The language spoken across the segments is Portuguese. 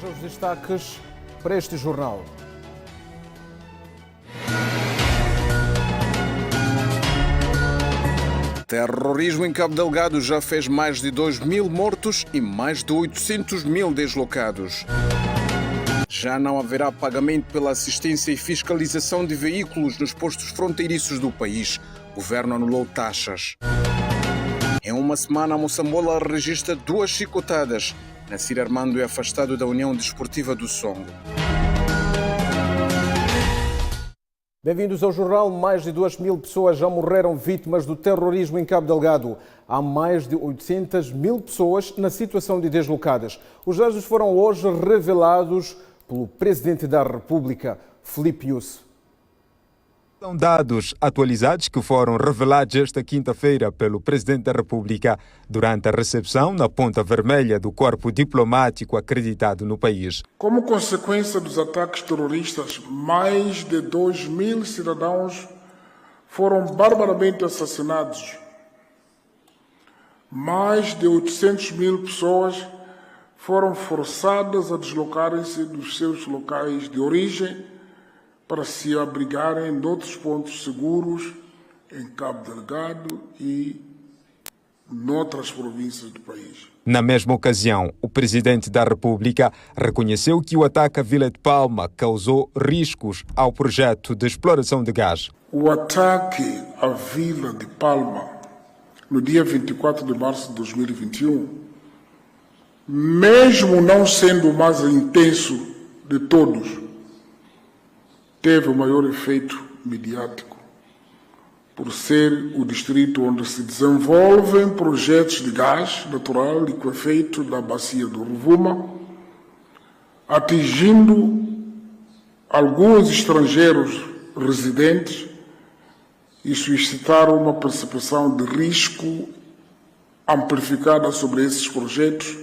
São os destaques para este jornal. Terrorismo em Cabo Delgado já fez mais de 2.000 mortos e mais de 800.000 deslocados. Já não haverá pagamento pela assistência e fiscalização de veículos nos postos fronteiriços do país. O governo anulou taxas. Em uma semana, a Moçambola registra 2 chicotadas. Nassir Armando é afastado da União Desportiva do Songo. Bem-vindos ao jornal. Mais de 2.000 pessoas já morreram vítimas do terrorismo em Cabo Delgado. Há mais de 800.000 pessoas na situação de deslocadas. Os dados foram hoje revelados pelo Presidente da República, Filipe Nyusi. São dados atualizados que foram revelados esta quinta-feira pelo Presidente da República durante a recepção na Ponta Vermelha do corpo diplomático acreditado no país. Como consequência dos ataques terroristas, mais de 2.000 cidadãos foram barbaramente assassinados. Mais de 800.000 pessoas foram forçadas a deslocarem-se dos seus locais de origem para se abrigarem noutros pontos seguros em Cabo Delgado e noutras províncias do país. Na mesma ocasião, o Presidente da República reconheceu que o ataque à Vila de Palma causou riscos ao projeto de exploração de gás. O ataque à Vila de Palma, no dia 24 de março de 2021, mesmo não sendo o mais intenso de todos, teve o maior efeito mediático, por ser o distrito onde se desenvolvem projetos de gás natural liquefeito da bacia do Rovuma, atingindo alguns estrangeiros residentes e suscitaram uma percepção de risco amplificada sobre esses projetos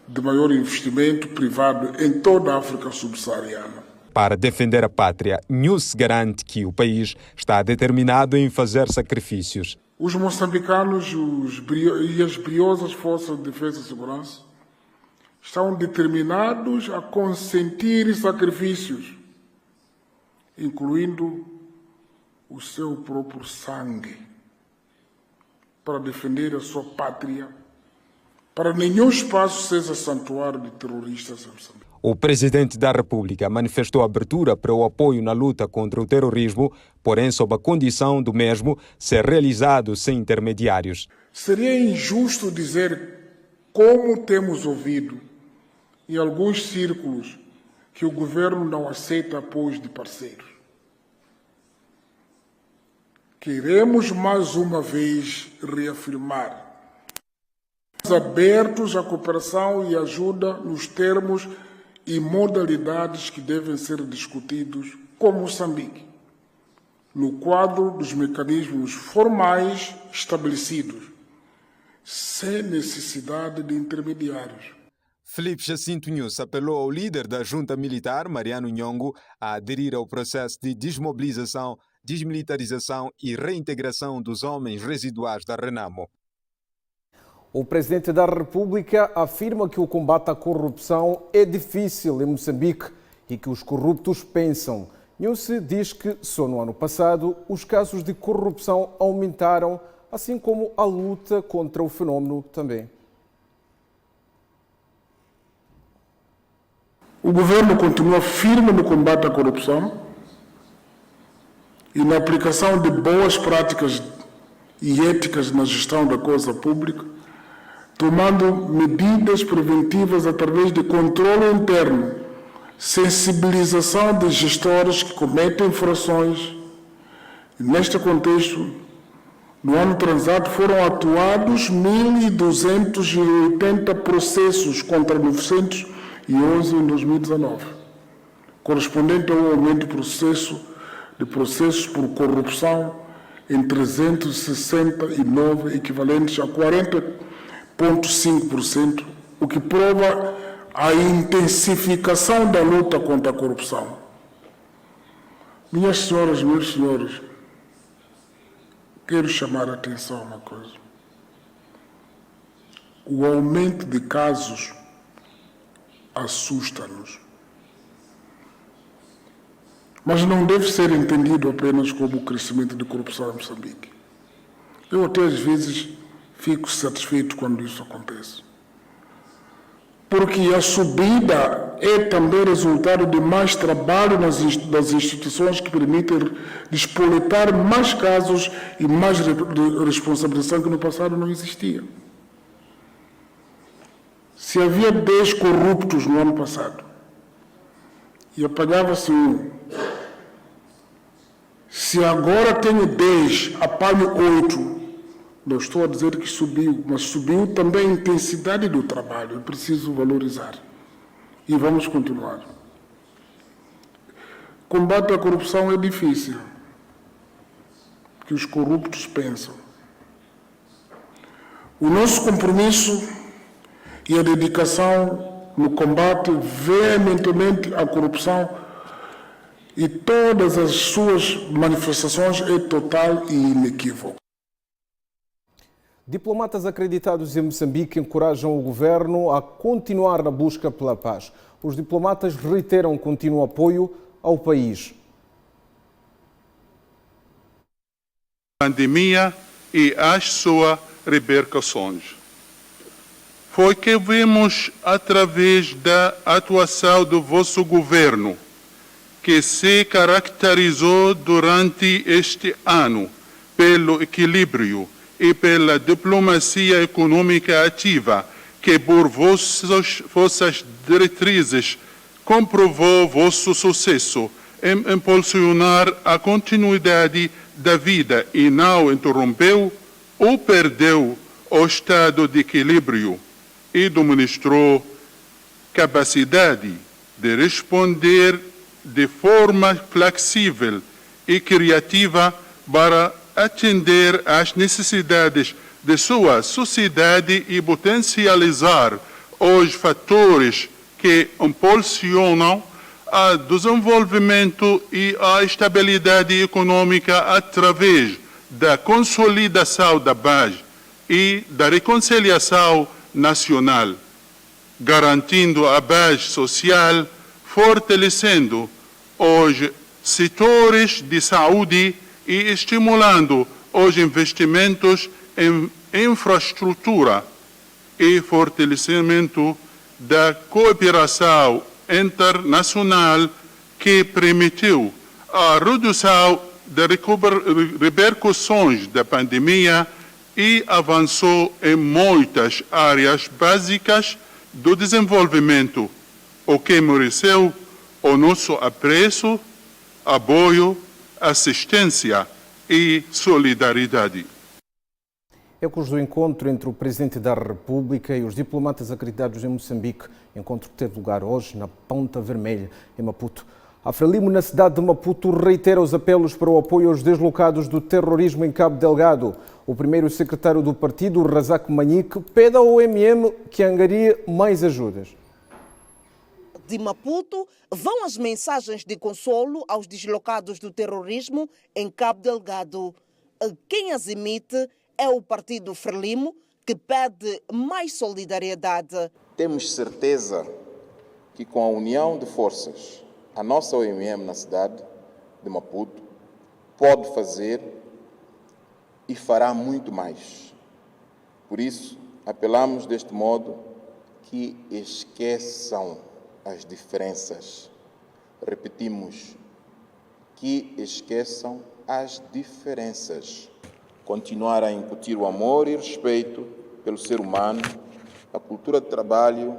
de maior investimento privado em toda a África subsaariana. Para defender a pátria, Nyusi garante que o país está determinado em fazer sacrifícios. Os moçambicanos e as briosas forças de defesa e segurança estão determinados a consentir sacrifícios, incluindo o seu próprio sangue, para defender a sua pátria, para nenhum espaço seja santuário de terroristas em Moçambique. O Presidente da República manifestou abertura para o apoio na luta contra o terrorismo, porém sob a condição do mesmo ser realizado sem intermediários. Seria injusto dizer, como temos ouvido em alguns círculos, que o governo não aceita apoios de parceiros. Queremos mais uma vez reafirmar: abertos à cooperação e ajuda nos termos e modalidades que devem ser discutidos com Moçambique, no quadro dos mecanismos formais estabelecidos, sem necessidade de intermediários. Filipe Jacinto Nyusi apelou ao líder da junta militar, Mariano Nhongo, a aderir ao processo de desmobilização, desmilitarização e reintegração dos homens residuais da Renamo. O Presidente da República afirma que o combate à corrupção é difícil em Moçambique e que os corruptos pensam. Nyusi diz que só no ano passado os casos de corrupção aumentaram, assim como a luta contra o fenómeno também. O governo continua firme no combate à corrupção e na aplicação de boas práticas e éticas na gestão da coisa pública, tomando medidas preventivas através de controle interno, sensibilização de gestores que cometem infrações. E neste contexto, no ano transato foram atuados 1.280 processos contra 911 em 2019, correspondente ao aumento de processos por corrupção em 369, equivalentes a 40,5%, o que prova a intensificação da luta contra a corrupção. Minhas senhoras, meus senhores, quero chamar a atenção a uma coisa. O aumento de casos assusta-nos. Mas não deve ser entendido apenas como o crescimento de corrupção em Moçambique. Eu até às vezes fico satisfeito quando isso acontece. Porque a subida é também resultado de mais trabalho das instituições que permitem despoletar mais casos e mais responsabilização que no passado não existia. Se havia 10 corruptos no ano passado e apanhava-se um, se agora tenho 10, apanho 8, não estou a dizer que subiu, mas subiu também a intensidade do trabalho, é preciso valorizar. E vamos continuar. Combate à corrupção é difícil, que os corruptos pensam. O nosso compromisso e a dedicação no combate veementemente à corrupção e todas as suas manifestações é total e inequívoco. Diplomatas acreditados em Moçambique encorajam o governo a continuar na busca pela paz. Os diplomatas reiteram contínuo apoio ao país. Pandemia e as suas repercussões. Foi que vimos através da atuação do vosso governo, que se caracterizou durante este ano pelo equilíbrio e pela diplomacia econômica ativa, que por vossas diretrizes comprovou vosso sucesso em impulsionar a continuidade da vida e não interrompeu ou perdeu o estado de equilíbrio e demonstrou capacidade de responder de forma flexível e criativa para atender às necessidades de sua sociedade e potencializar os fatores que impulsionam o desenvolvimento e a estabilidade econômica através da consolidação da base e da reconciliação nacional, garantindo a base social, fortalecendo os setores de saúde e estimulando os investimentos em infraestrutura e fortalecimento da cooperação internacional que permitiu a redução das repercussões da pandemia e avançou em muitas áreas básicas do desenvolvimento, o que mereceu o nosso apreço, apoio, assistência e solidariedade. Ecos do encontro entre o Presidente da República e os diplomatas acreditados em Moçambique, encontro que teve lugar hoje na Ponta Vermelha, em Maputo. A Frelimo, na cidade de Maputo, reitera os apelos para o apoio aos deslocados do terrorismo em Cabo Delgado. O primeiro secretário do partido, Razak Manique, pede ao OMM que angarie mais ajudas. De Maputo vão as mensagens de consolo aos deslocados do terrorismo em Cabo Delgado. Quem as emite é o partido Frelimo, que pede mais solidariedade. Temos certeza que com a união de forças, a nossa OMM na cidade de Maputo pode fazer e fará muito mais. Por isso, apelamos deste modo que esqueçam as diferenças. Repetimos, que esqueçam as diferenças. Continuar a incutir o amor e respeito pelo ser humano, a cultura de trabalho,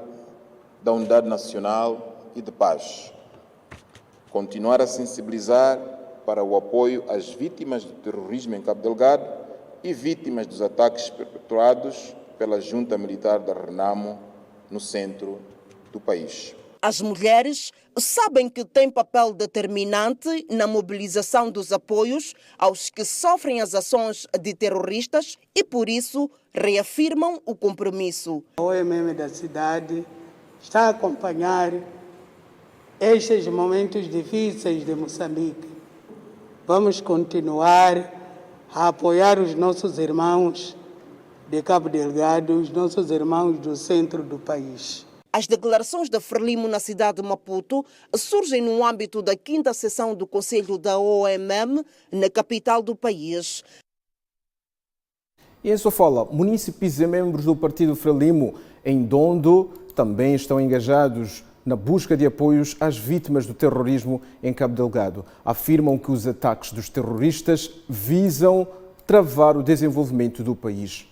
da unidade nacional e de paz. Continuar a sensibilizar para o apoio às vítimas do terrorismo em Cabo Delgado e vítimas dos ataques perpetrados pela junta militar da Renamo no centro do país. As mulheres sabem que têm papel determinante na mobilização dos apoios aos que sofrem as ações de terroristas e, por isso, reafirmam o compromisso. A OMM da cidade está a acompanhar estes momentos difíceis de Moçambique. Vamos continuar a apoiar os nossos irmãos de Cabo Delgado, os nossos irmãos do centro do país. As declarações da Frelimo na cidade de Maputo surgem no âmbito da 5ª sessão do Conselho da OMM na capital do país. E em Sofala, munícipes e membros do partido Frelimo em Dondo também estão engajados na busca de apoios às vítimas do terrorismo em Cabo Delgado. Afirmam que os ataques dos terroristas visam travar o desenvolvimento do país.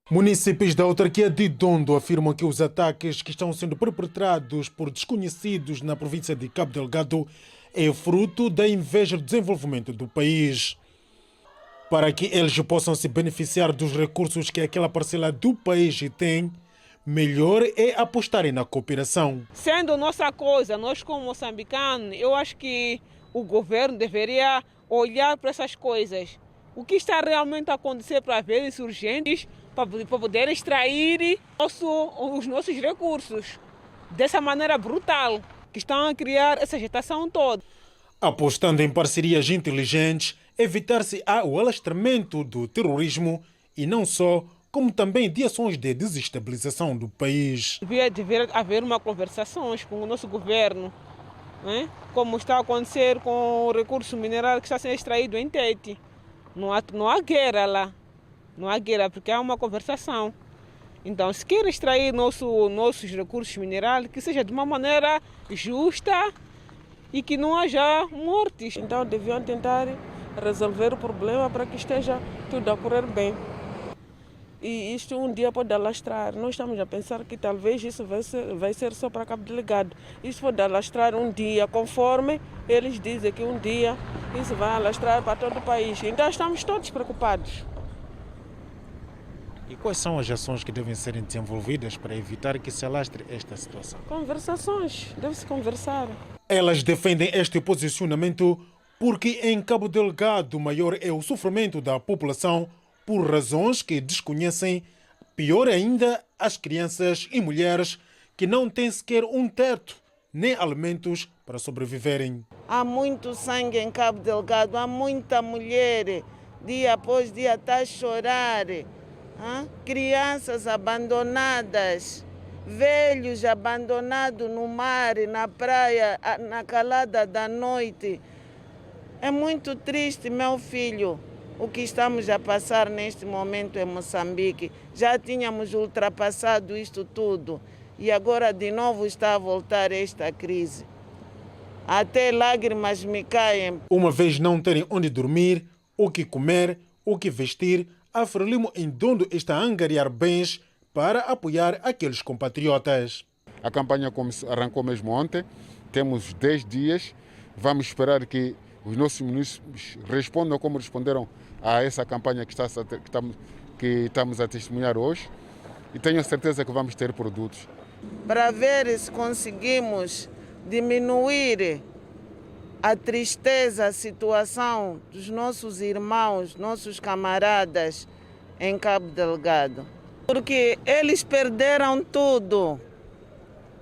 Munícipes da autarquia de Dondo afirmam que os ataques que estão sendo perpetrados por desconhecidos na província de Cabo Delgado é fruto da inveja do desenvolvimento do país. Para que eles possam se beneficiar dos recursos que aquela parcela do país tem, melhor é apostarem na cooperação. Sendo nossa coisa, nós como moçambicanos, eu acho que o governo deveria olhar para essas coisas. O que está realmente a acontecer para ver insurgentes, para poder extrair os nossos recursos dessa maneira brutal, que estão a criar essa agitação toda. Apostando em parcerias inteligentes, evitar-se o alastramento do terrorismo e não só, como também de ações de desestabilização do país. Devia haver uma conversação com o nosso governo, né? Como está a acontecer com o recurso mineral que está sendo extraído em Tete. Não há guerra lá. Não há guerra, porque há uma conversação. Então, se quer extrair nossos recursos minerais, que seja de uma maneira justa e que não haja mortes. Então, deviam tentar resolver o problema para que esteja tudo a correr bem. E isto um dia pode alastrar. Nós estamos a pensar que talvez isso vai ser só para Cabo Delgado. Isso pode alastrar um dia, conforme eles dizem que um dia isso vai alastrar para todo o país. Então, estamos todos preocupados. E quais são as ações que devem ser desenvolvidas para evitar que se alastre esta situação? Conversações, deve-se conversar. Elas defendem este posicionamento porque em Cabo Delgado maior é o sofrimento da população por razões que desconhecem, pior ainda as crianças e mulheres que não têm sequer um teto nem alimentos para sobreviverem. Há muito sangue em Cabo Delgado, há muita mulher, dia após dia está a chorar. Crianças abandonadas, velhos abandonados no mar, na praia, na calada da noite. É muito triste, meu filho, o que estamos a passar neste momento em Moçambique. Já tínhamos ultrapassado isto tudo e agora de novo está a voltar esta crise. Até lágrimas me caem. Uma vez não terem onde dormir, o que comer, o que vestir, a Frelimo em Dondo está a angariar bens para apoiar aqueles compatriotas. A campanha arrancou mesmo ontem, temos 10 dias, vamos esperar que os nossos munícipes respondam como responderam a essa campanha que estamos a testemunhar hoje e tenho certeza que vamos ter produtos. Para ver se conseguimos diminuir a tristeza, a situação dos nossos irmãos, nossos camaradas em Cabo Delgado. Porque eles perderam tudo.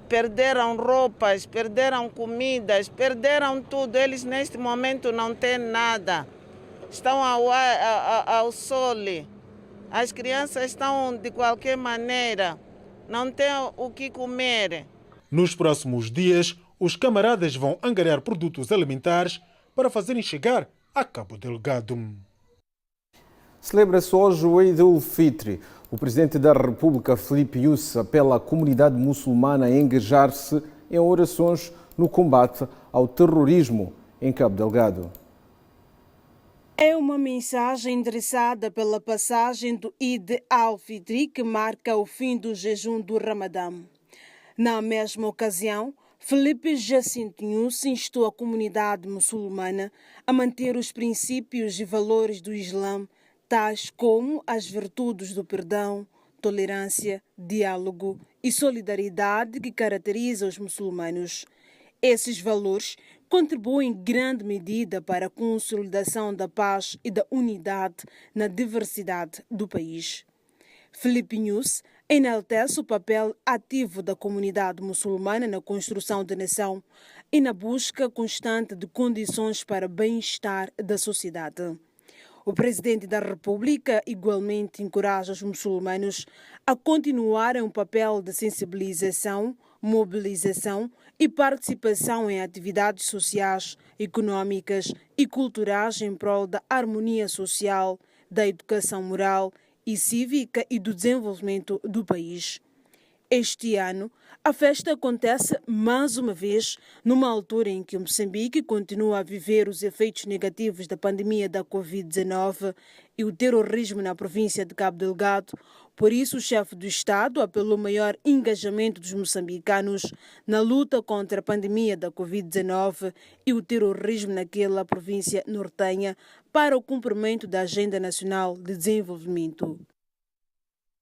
Perderam roupas, perderam comidas, perderam tudo. Eles neste momento não têm nada. Estão ao sol. As crianças estão de qualquer maneira. Não têm o que comer. Nos próximos dias, os camaradas vão angariar produtos alimentares para fazerem chegar a Cabo Delgado. Celebra-se hoje o Eid al-Fitr. O presidente da República, Filipe Nyusi, apela à comunidade muçulmana a engajar-se em orações no combate ao terrorismo em Cabo Delgado. É uma mensagem endereçada pela passagem do Eid al-Fitr, que marca o fim do jejum do Ramadã. Na mesma ocasião, Filipe Jacinto Nyusi instou a comunidade muçulmana a manter os princípios e valores do Islã, tais como as virtudes do perdão, tolerância, diálogo e solidariedade que caracterizam os muçulmanos. Esses valores contribuem em grande medida para a consolidação da paz e da unidade na diversidade do país. Filipe Nyusi enaltece o papel ativo da comunidade muçulmana na construção da nação e na busca constante de condições para o bem-estar da sociedade. O presidente da República igualmente encoraja os muçulmanos a continuar um papel de sensibilização, mobilização e participação em atividades sociais, econômicas e culturais em prol da harmonia social, da educação moral e cívica e do desenvolvimento do país. Este ano, a festa acontece mais uma vez numa altura em que Moçambique continua a viver os efeitos negativos da pandemia da Covid-19 e o terrorismo na província de Cabo Delgado. Por isso, o chefe do Estado apelou ao maior engajamento dos moçambicanos na luta contra a pandemia da Covid-19 e o terrorismo naquela província nortenha para o cumprimento da Agenda Nacional de Desenvolvimento.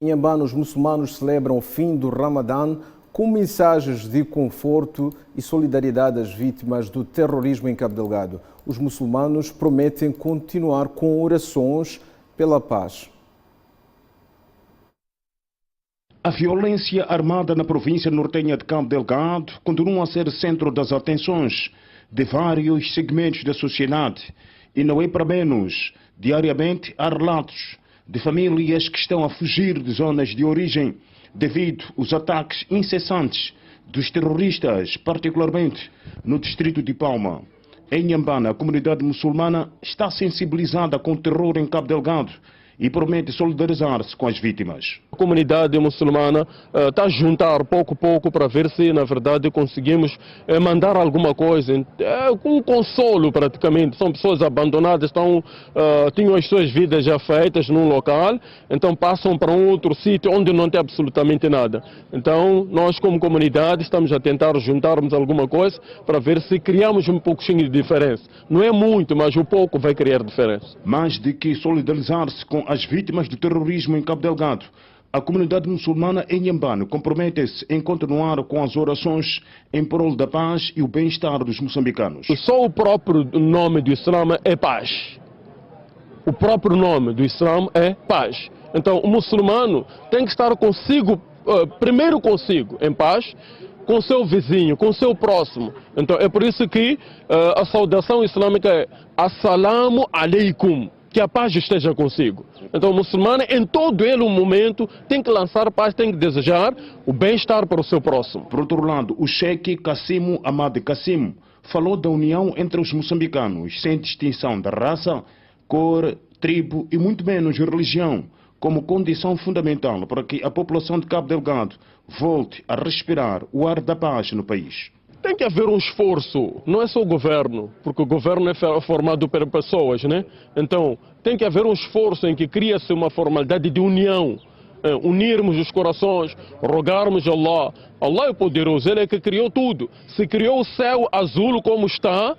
Em Inhambane, os muçulmanos celebram o fim do Ramadã com mensagens de conforto e solidariedade às vítimas do terrorismo em Cabo Delgado. Os muçulmanos prometem continuar com orações pela paz. A violência armada na província nortenha de Cabo Delgado continua a ser centro das atenções de vários segmentos da sociedade. E não é para menos. Diariamente há relatos de famílias que estão a fugir de zonas de origem devido aos ataques incessantes dos terroristas, particularmente no distrito de Palma. Em Inhambane, a comunidade muçulmana está sensibilizada com o terror em Cabo Delgado e promete solidarizar-se com as vítimas. A comunidade muçulmana está a juntar pouco a pouco para ver se, na verdade, conseguimos mandar alguma coisa, com um consolo praticamente. São pessoas abandonadas, tinham as suas vidas já feitas num local, então passam para um outro sítio onde não tem absolutamente nada. Então, nós como comunidade estamos a tentar juntarmos alguma coisa para ver se criamos um pouquinho de diferença. Não é muito, mas o pouco vai criar diferença. Mais de que solidarizar-se com as vítimas do terrorismo em Cabo Delgado, a comunidade muçulmana em Inhambane compromete-se em continuar com as orações em prol da paz e o bem-estar dos moçambicanos. Só o próprio nome do Islã é paz. O próprio nome do Islã é paz. Então o muçulmano tem que estar consigo, primeiro consigo, em paz, com seu vizinho, com seu próximo. Então é por isso que a saudação islâmica é Assalamu alaikum. Que a paz esteja consigo. Então o muçulmano, em todo ele, um momento, tem que lançar paz, tem que desejar o bem-estar para o seu próximo. Por outro lado, o cheque Kassimo Amade Kassimo falou da união entre os moçambicanos, sem distinção de raça, cor, tribo e muito menos religião, como condição fundamental para que a população de Cabo Delgado volte a respirar o ar da paz no país. Tem que haver um esforço, não é só o governo, porque o governo é formado por pessoas, né? Então, tem que haver um esforço em que cria-se uma formalidade de união, unirmos os corações, rogarmos a Allah. Allah é poderoso, Ele é que criou tudo. Se criou o céu azul como está,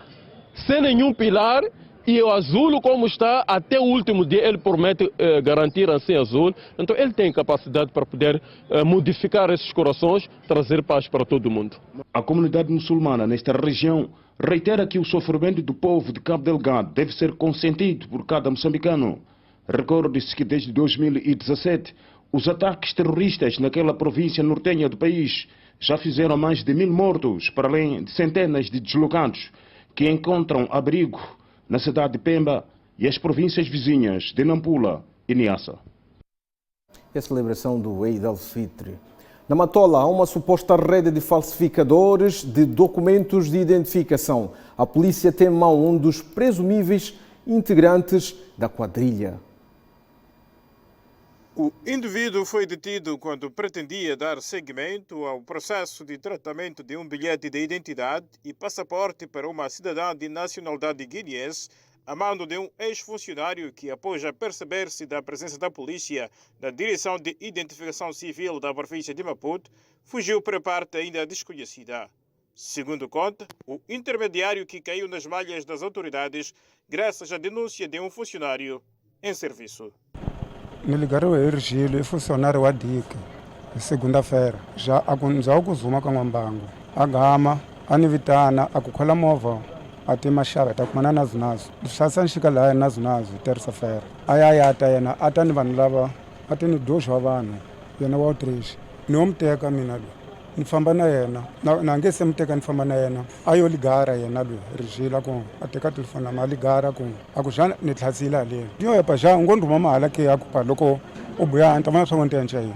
sem nenhum pilar, e o azul como está, até o último dia ele promete garantir assim azul. Então ele tem capacidade para poder modificar esses corações, trazer paz para todo mundo. A comunidade muçulmana nesta região reitera que o sofrimento do povo de Cabo Delgado deve ser consentido por cada moçambicano. Recorde-se que desde 2017 os ataques terroristas naquela província nortenha do país já fizeram mais de 1000 mortos, para além de centenas de deslocados que encontram abrigo na cidade de Pemba e as províncias vizinhas de Nampula e Niassa. A celebração do Eid al-Fitr. Na Matola há uma suposta rede de falsificadores de documentos de identificação. A polícia tem em mão um dos presumíveis integrantes da quadrilha. O indivíduo foi detido quando pretendia dar seguimento ao processo de tratamento de um bilhete de identidade e passaporte para uma cidadã de nacionalidade guineense, a mando de um ex-funcionário que, após perceber-se da presença da polícia na Direção de Identificação Civil da província de Maputo, fugiu para parte ainda desconhecida. Segundo conta, o intermediário que caiu nas malhas das autoridades graças à denúncia de um funcionário em serviço. Me ligaram a Ergílio, funcionário da DIC, segunda-feira. Já akuzuma com o Mbango. A Gama, a Nivitana, a Kukalamova, a Timachara, a Kumana Nazunazo. Sassan Shikala Nazunazo, terça-feira. Aí a Tayana, a Tanivan Lava, a Tani dois Havana, e na outra. Não me tem a caminhado. ni famba na yena na nge se mteka ni famba na yena ayo ligara yena lwe rijila ku ateka telefoni ma ligara ku akujana ni tlhatsila le dio epa ja ngonduma mala ke akupa loko ubuya ntama swa ngonte nche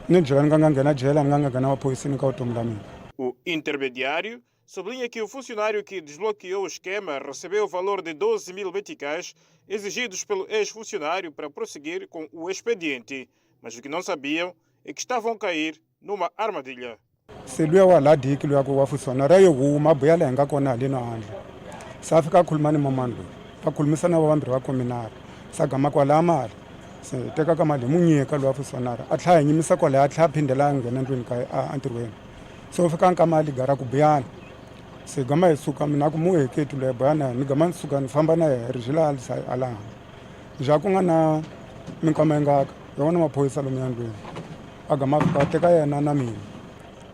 ni jela nganga ngena jela nganga ngena mapoisini ka utomlami. O intermediário sublinha que o funcionário que desbloqueou o esquema recebeu o valor de 12.000 meticais exigidos pelo ex-funcionário para prosseguir com o expediente, mas o que não sabiam é que estavam a cair numa armadilha. Se luya wa ladi ki luya ku wa funcionário yo huma buya lenga kona ali no handle sa fika khulumani mamando va khulumisana va vambirhi va kominara sa gama kwala mali se teka ka mali munyika luya funcionário a tlhaya nyimisa kwala a tlhaya phindela nghena ndlwini ka antirhweni so fika nka mali gara ku buyana se gama hi suka mina ku mu heketu le bana ni gama ni suka ni famba na he rijila ala ja ku nga na minkama engaka yona maphoyisa lomu yandlwini a gama fika teka yena na mina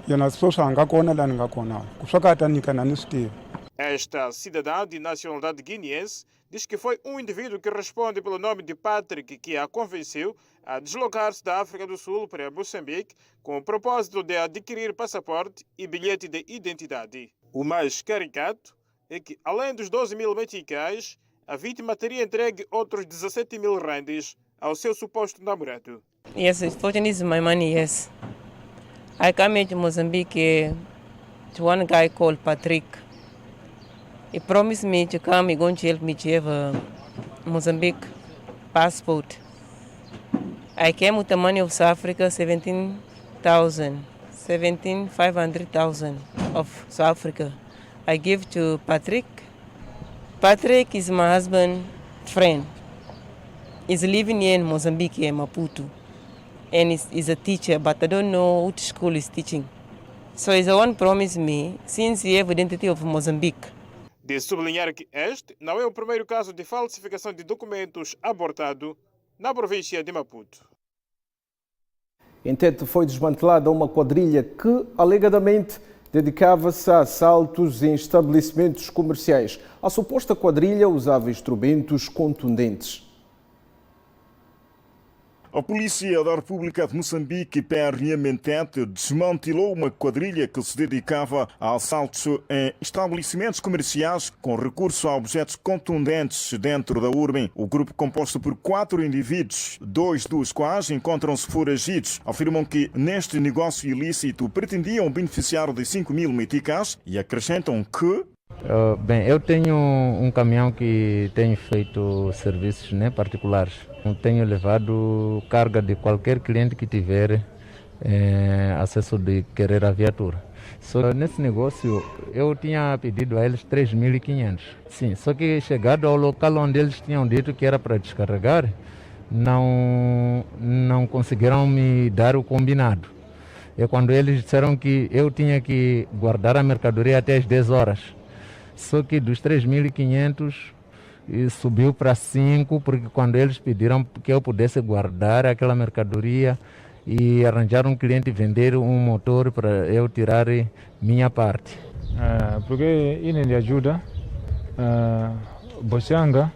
yena swo swa nga kona la ni nga kona ku swa ka ta nyika na ni swi tiva. Esta cidadã de nacionalidade guineense diz que foi um indivíduo que responde pelo nome de Patrick que a convenceu a deslocar-se da África do Sul para Moçambique com o propósito de adquirir passaporte e bilhete de identidade. O mais caricato é que, além dos 12.000 meticais, a vítima teria entregue outros 17.000 randes ao seu suposto namorado. Yes, fortunately it's my money, yes. I came here to Mozambique to one guy called Patrick. He promised me to come, he's going to help me to have a Mozambique passport. I came with the money of South Africa, 500,000 of South Africa. I give to Patrick. Patrick is my husband's friend. He's living here in Mozambique, in Maputo. And he's a teacher, but I don't know which school he's teaching. So he's the one promised me, since he have identity of Mozambique. De sublinhar que este não é o primeiro caso de falsificação de documentos abortado na província de Maputo. Em Tete foi desmantelada uma quadrilha que, alegadamente, dedicava-se a assaltos em estabelecimentos comerciais. A suposta quadrilha usava instrumentos contundentes. A Polícia da República de Moçambique, PRM em Tete, desmantelou uma quadrilha que se dedicava a assaltos em estabelecimentos comerciais com recurso a objetos contundentes dentro da urbe. O grupo, composto por 4 indivíduos, 2 dos quais encontram-se foragidos, afirmam que neste negócio ilícito pretendiam beneficiar de 5.000 meticais e acrescentam que... Bem, eu tenho um caminhão que tenho feito serviços particulares. Tenho levado carga de qualquer cliente que tiver acesso de querer a viatura. Só nesse negócio eu tinha pedido a eles 3.500. Sim, só que chegado ao local onde eles tinham dito que era para descarregar, não conseguiram me dar o combinado. É quando eles disseram que eu tinha que guardar a mercadoria até as 10 horas. Só que dos 3.500 subiu para 5, porque quando eles pediram que eu pudesse guardar aquela mercadoria e arranjar um cliente e vender um motor para eu tirar minha parte. Porque isso lhe ajuda, bochanga,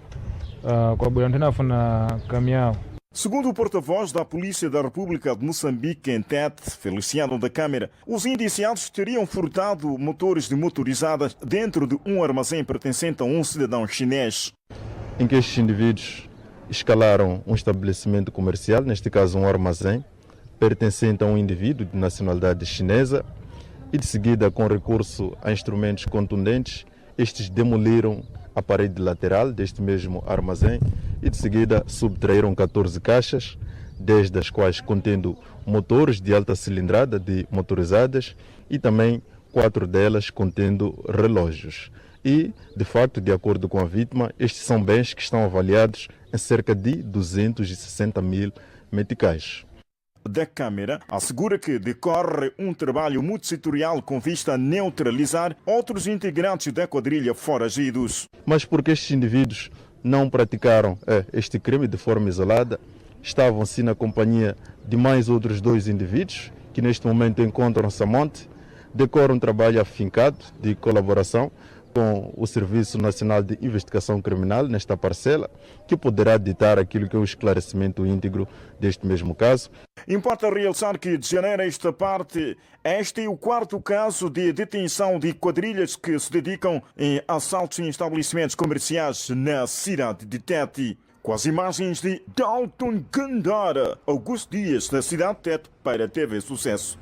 com a burantina funa caminhão. Segundo o porta-voz da Polícia da República de Moçambique, em Tete, Feliciano da Câmara, os indiciados teriam furtado motores de motorizadas dentro de um armazém pertencente a um cidadão chinês. Em que estes indivíduos escalaram um estabelecimento comercial, neste caso um armazém, pertencente a um indivíduo de nacionalidade chinesa, e de seguida, com recurso a instrumentos contundentes, estes demoliram a parede lateral deste mesmo armazém e de seguida subtraíram 14 caixas, 10 das quais contendo motores de alta cilindrada de motorizadas e também 4 delas contendo relógios. E, de facto, de acordo com a vítima, estes são bens que estão avaliados em cerca de 260.000 meticais. Da Câmara assegura que decorre um trabalho multissetorial com vista a neutralizar outros integrantes da quadrilha foragidos. Mas porque estes indivíduos não praticaram este crime de forma isolada, estavam-se na companhia de mais outros 2 indivíduos que neste momento encontram-se a monte, decorre um trabalho afincado de colaboração com o Serviço Nacional de Investigação Criminal nesta parcela, que poderá ditar aquilo que é o esclarecimento íntegro deste mesmo caso. Importa realçar que de janeiro a esta parte, este é o quarto caso de detenção de quadrilhas que se dedicam em assaltos em estabelecimentos comerciais na cidade de Tete. Com as imagens de Dalton Gandara, Augusto Dias, da cidade de Tete, para a TV Sucesso.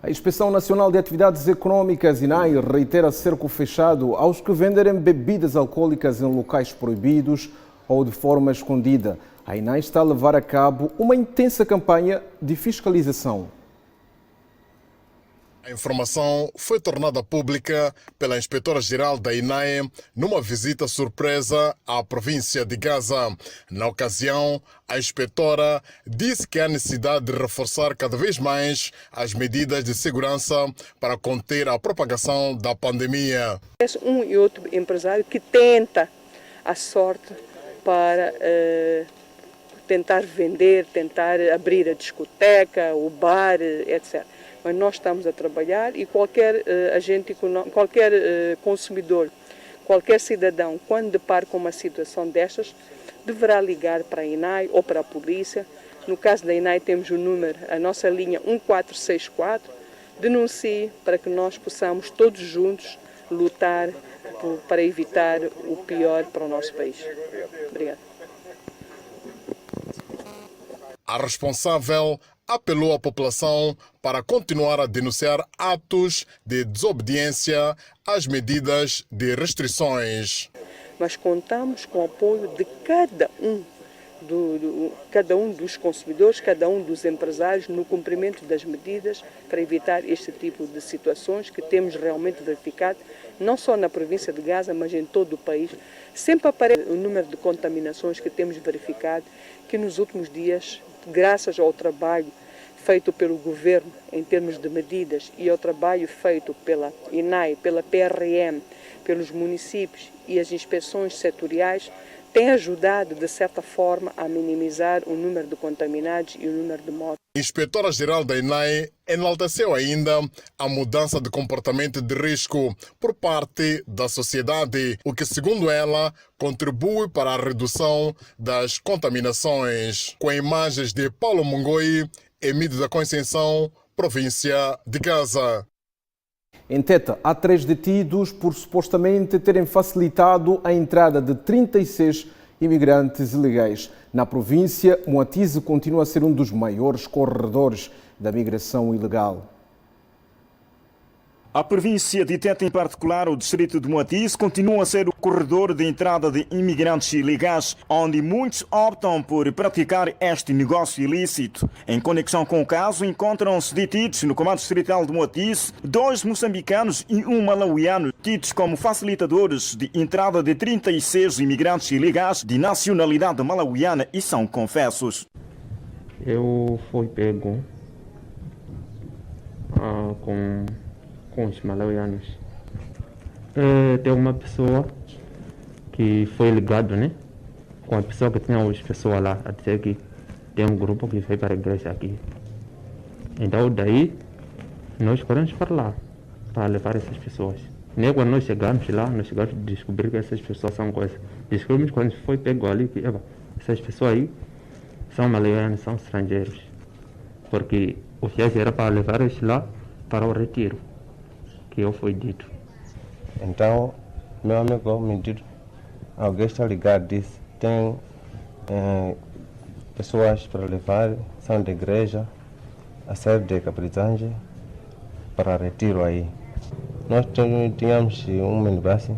A Inspeção Nacional de Atividades Econômicas, INAI, reitera cerco fechado aos que venderem bebidas alcoólicas em locais proibidos ou de forma escondida. A INAI está a levar a cabo uma intensa campanha de fiscalização. A informação foi tornada pública pela inspetora-geral da INAI numa visita surpresa à província de Gaza. Na ocasião, a inspetora disse que há necessidade de reforçar cada vez mais as medidas de segurança para conter a propagação da pandemia. Um e outro empresário que tenta a sorte para tentar vender, tentar abrir a discoteca, o bar, etc. Mas nós estamos a trabalhar e qualquer agente, qualquer consumidor, qualquer cidadão, quando depara com uma situação destas, deverá ligar para a INAI ou para a polícia. No caso da INAI temos o número, a nossa linha 1464, denuncie para que nós possamos todos juntos lutar para evitar o pior para o nosso país. Obrigada. A responsável apelou à população para continuar a denunciar atos de desobediência às medidas de restrições. Mas contamos com o apoio de cada um dos consumidores, cada um dos empresários no cumprimento das medidas para evitar este tipo de situações que temos realmente verificado, não só na província de Gaza, mas em todo o país. Sempre aparece o número de contaminações que temos verificado, que nos últimos dias, graças ao trabalho feito pelo governo em termos de medidas e ao trabalho feito pela INAI, pela PRM, pelos municípios e as inspeções setoriais, tem ajudado, de certa forma, a minimizar o número de contaminados e o número de mortes. A inspetora-geral da INAI enalteceu ainda a mudança de comportamento de risco por parte da sociedade, o que, segundo ela, contribui para a redução das contaminações. Com imagens de Paulo Mongoi, Emílio da Conceição, província de Gaza. Em Tete, há 3 detidos por supostamente terem facilitado a entrada de 36 imigrantes ilegais. Na província, Moatize continua a ser um dos maiores corredores da migração ilegal. A província de Tete, em particular, o distrito de Moatize, continua a ser o corredor de entrada de imigrantes ilegais, onde muitos optam por praticar este negócio ilícito. Em conexão com o caso, encontram-se detidos no comando distrital de Moatize 2 moçambicanos e um malauiano, tidos como facilitadores de entrada de 36 imigrantes ilegais de nacionalidade malauiana e são confessos. Eu fui pego com os malauianos. Tem uma pessoa que foi ligado, né? Com a pessoa que tinha as pessoas lá, a dizer que tem um grupo que foi para a igreja aqui. Então daí nós corremos para lá, para levar essas pessoas. Nem quando nós chegamos lá, nós chegamos a descobrir que essas pessoas são coisas. Descobrimos quando foi pego ali que essas pessoas aí são malauianos, são estrangeiros. Porque o viagem era para levar eles lá para o retiro, que eu fui dito. Então, meu amigo me disse, alguém está ligado, disse, tem pessoas para levar, são da igreja, a sede de Caprizange, para retiro aí. Nós tínhamos um minibus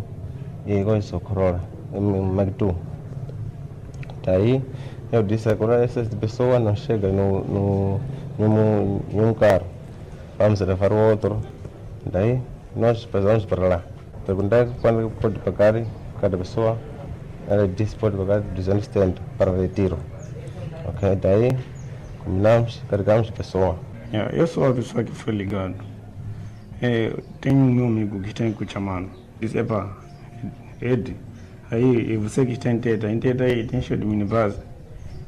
e agora sou Corolla, um Magdu. Daí, eu disse, agora essas pessoas não chegam num carro, vamos levar o outro. Daí nós passamos para lá. Perguntei quando pode pagar cada pessoa. Ela disse que pode pagar 270 para retiro. Ok, daí combinamos, carregamos a pessoa. Eu sou a pessoa que foi ligado. Tenho um meu amigo que está em Cuchamano. Disse, Ed, aí você que está em Teta aí tem show de minibus.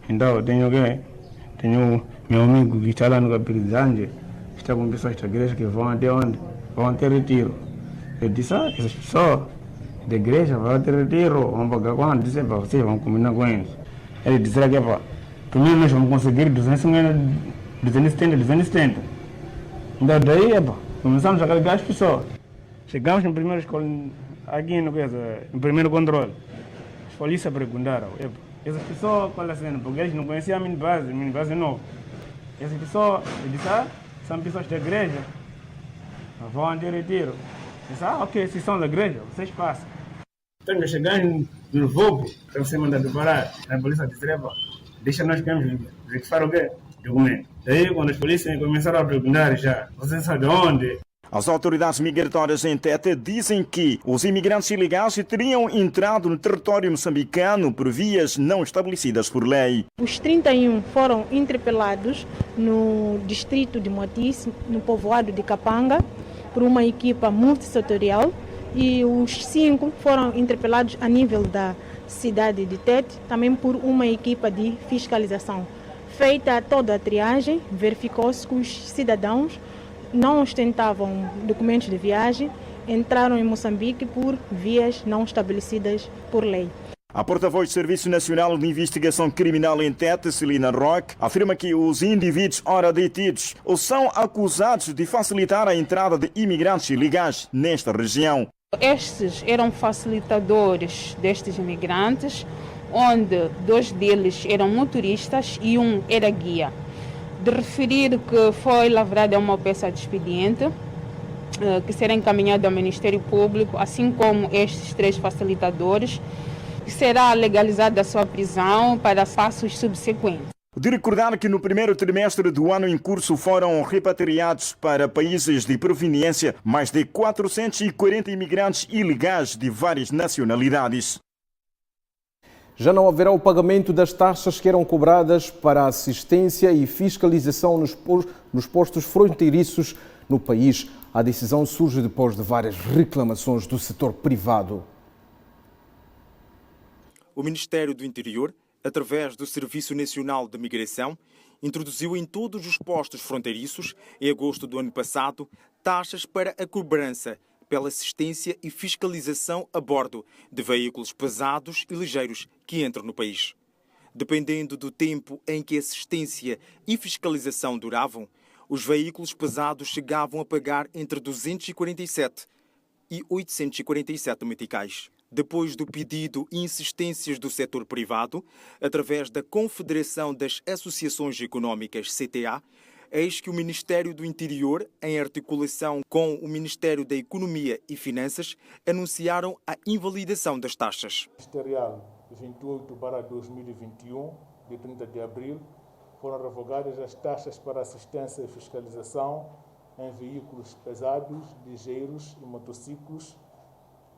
Então tenho meu amigo que está lá no Caprizange, está com pessoas da igreja que vão até onde? Vão até retiro. Eu disse, essas pessoas da igreja vão ter retiro, vão pagar quanto? Disse, vocês vão combinar com eles. Ele disse que primeiro nós vamos conseguir 270. Então daí, começamos a carregar as pessoas. Chegamos no primeiro escola, aqui no primeiro controle. Os polícias perguntaram, essas pessoas, qual é a cena? Porque eles não conheciam a minha base nova. Essas pessoas, eu disse, são pessoas da igreja, vão ter retiro. Eu disse, ok, se são da igreja, vocês passam. Então, nós chegamos no voo, para você mandar parar. A polícia disse, deixa nós verificar o quê? Documento. Daí, quando as polícias começaram a perguntar já, você sabe de onde? As autoridades migratórias em Tete dizem que os imigrantes ilegais teriam entrado no território moçambicano por vias não estabelecidas por lei. Os 31 foram interpelados no distrito de Moatize, no povoado de Kapanga, por uma equipa multissetorial, e os 5 foram interpelados a nível da cidade de Tete, também por uma equipa de fiscalização. Feita toda a triagem, verificou-se que os cidadãos não ostentavam documentos de viagem, entraram em Moçambique por vias não estabelecidas por lei. A porta-voz do Serviço Nacional de Investigação Criminal em Tete, Celina Roque, afirma que os indivíduos ora detidos ou são acusados de facilitar a entrada de imigrantes ilegais nesta região. Estes eram facilitadores destes imigrantes, onde 2 deles eram motoristas e 1 era guia. De referir que foi lavrada uma peça de expediente que será encaminhada ao Ministério Público, assim como estes 3 facilitadores, que será legalizada a sua prisão para passos subsequentes. De recordar que no primeiro trimestre do ano em curso foram repatriados para países de proveniência mais de 440 imigrantes ilegais de várias nacionalidades. Já não haverá o pagamento das taxas que eram cobradas para assistência e fiscalização nos postos fronteiriços no país. A decisão surge depois de várias reclamações do setor privado. O Ministério do Interior, através do Serviço Nacional de Migração, introduziu em todos os postos fronteiriços, em agosto do ano passado, taxas para a cobrança pela assistência e fiscalização a bordo de veículos pesados e ligeiros que entram no país. Dependendo do tempo em que assistência e fiscalização duravam, os veículos pesados chegavam a pagar entre 247 e 847 meticais. Depois do pedido e insistências do setor privado, através da Confederação das Associações Económicas, CTA, eis que o Ministério do Interior, em articulação com o Ministério da Economia e Finanças, anunciaram a invalidação das taxas. Ministerial 28/2021, de 30 de abril, foram revogadas as taxas para assistência e fiscalização em veículos pesados, ligeiros e motociclos,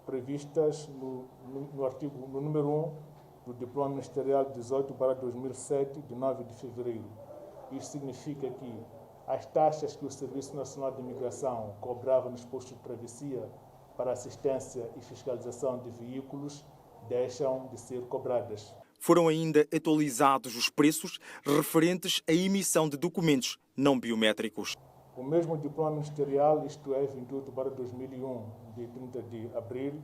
previstas no artigo no número 1 do Diploma Ministerial 18/2007, de 9 de fevereiro. Isso significa que as taxas que o Serviço Nacional de Imigração cobrava nos postos de travessia para assistência e fiscalização de veículos deixam de ser cobradas. Foram ainda atualizados os preços referentes à emissão de documentos não biométricos. O mesmo diploma ministerial, isto é, 28/2001, de 30 de abril,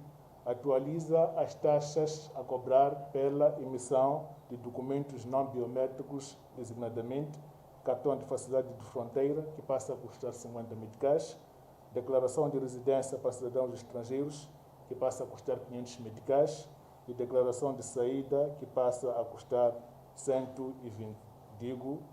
atualiza as taxas a cobrar pela emissão de documentos não biométricos, designadamente cartão de facilidade de fronteira, que passa a custar 50 meticais, declaração de residência para cidadãos estrangeiros, que passa a custar 500 meticais, e declaração de saída, que passa a custar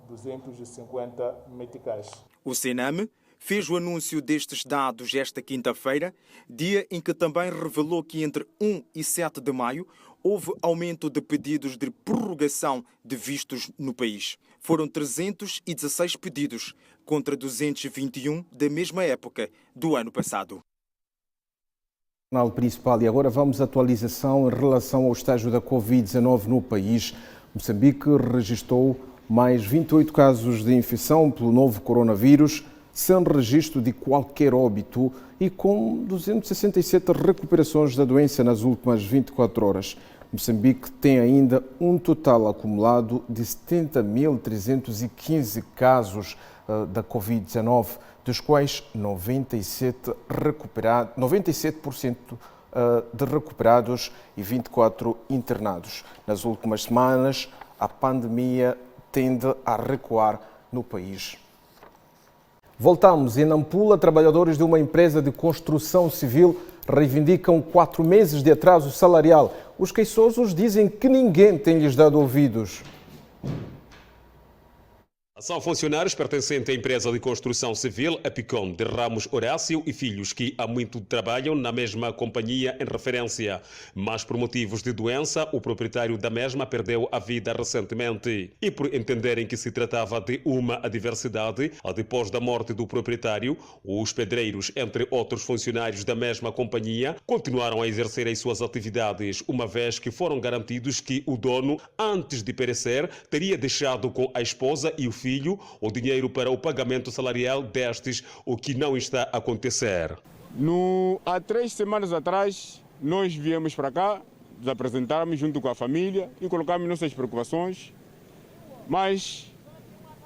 250 meticais. O Sename fez o anúncio destes dados esta quinta-feira, dia em que também revelou que entre 1 e 7 de maio houve aumento de pedidos de prorrogação de vistos no país. Foram 316 pedidos, contra 221 da mesma época do ano passado. Jornal Principal, e agora vamos à atualização em relação ao estágio da Covid-19 no país. Moçambique registrou mais 28 casos de infecção pelo novo coronavírus, sem registro de qualquer óbito e com 267 recuperações da doença nas últimas 24 horas. Moçambique tem ainda um total acumulado de 70.315 casos da Covid-19. dos quais 97% de recuperados e 24 internados. Nas últimas semanas, a pandemia tende a recuar no país. Voltamos. Em Nampula, trabalhadores de uma empresa de construção civil reivindicam 4 meses de atraso salarial. Os queixosos dizem que ninguém tem lhes dado ouvidos. São funcionários pertencentes à empresa de construção civil Apicom de Ramos Horácio e Filhos, que há muito trabalham na mesma companhia em referência. Mas por motivos de doença, o proprietário da mesma perdeu a vida recentemente. E por entenderem que se tratava de uma adversidade, depois da morte do proprietário, os pedreiros, entre outros funcionários da mesma companhia, continuaram a exercer as suas atividades, uma vez que foram garantidos que o dono, antes de perecer, teria deixado com a esposa e o filho o dinheiro para o pagamento salarial destes, o que não está a acontecer. Há 3 semanas atrás, nós viemos para cá, nos apresentarmos junto com a família e colocamos nossas preocupações, mas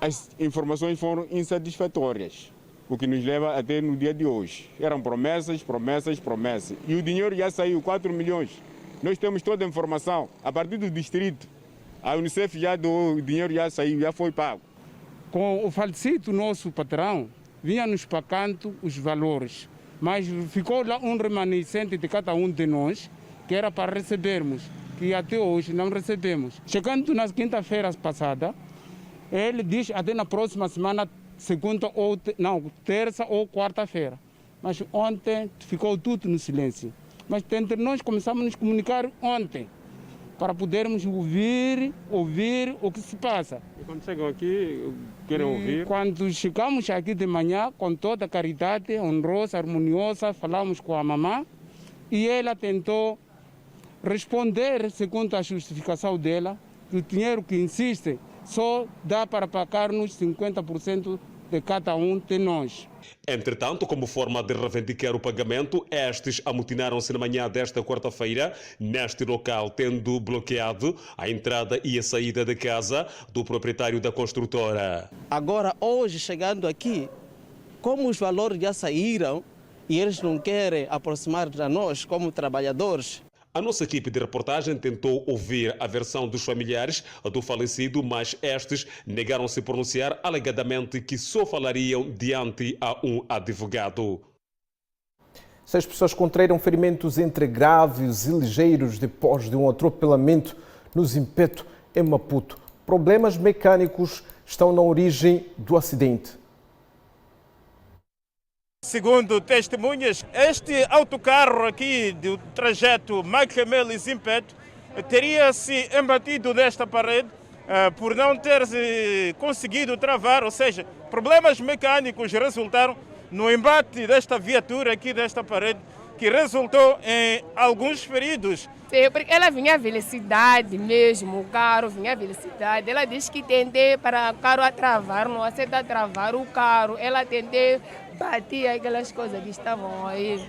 as informações foram insatisfatórias, o que nos leva até no dia de hoje. Eram promessas. E o dinheiro já saiu, 4 milhões. Nós temos toda a informação. A partir do distrito, a Unicef já deu, o dinheiro já saiu, já foi pago. Com o falecido nosso patrão, vinha-nos pagando os valores, mas ficou lá um remanescente de cada um de nós, que era para recebermos, que até hoje não recebemos. Chegando na quinta-feira passada, ele diz até na próxima semana, terça ou quarta-feira. Mas ontem ficou tudo no silêncio. Mas entre nós começamos a nos comunicar ontem, para podermos ouvir o que se passa. E quando chegam aqui, querem ouvir? Quando chegamos aqui de manhã, com toda a caridade, honrosa, harmoniosa, falamos com a mamã e ela tentou responder, segundo a justificação dela, que o dinheiro que insiste só dá para pagar-nos 50% de cada um de nós. Entretanto, como forma de reivindicar o pagamento, estes amotinaram-se na manhã desta quarta-feira neste local, tendo bloqueado a entrada e a saída da casa do proprietário da construtora. Agora, hoje, chegando aqui, como os valores já saíram e eles não querem aproximar de nós como trabalhadores, a nossa equipe de reportagem tentou ouvir a versão dos familiares do falecido, mas estes negaram-se a pronunciar, alegadamente que só falariam diante a um advogado. 6 pessoas contraíram ferimentos entre graves e ligeiros depois de um atropelamento no Zimpeto, em Maputo. Problemas mecânicos estão na origem do acidente. Segundo testemunhas, este autocarro aqui do trajeto Macamel e Zimpeto teria se embatido nesta parede por não ter conseguido travar, ou seja, problemas mecânicos resultaram no embate desta viatura aqui desta parede, que resultou em alguns feridos. Sim, porque ela vinha a velocidade mesmo, o carro vinha a velocidade. Ela disse que tentei para o carro a travar, não aceita travar o carro. Ela tentei bater aquelas coisas que estavam aí.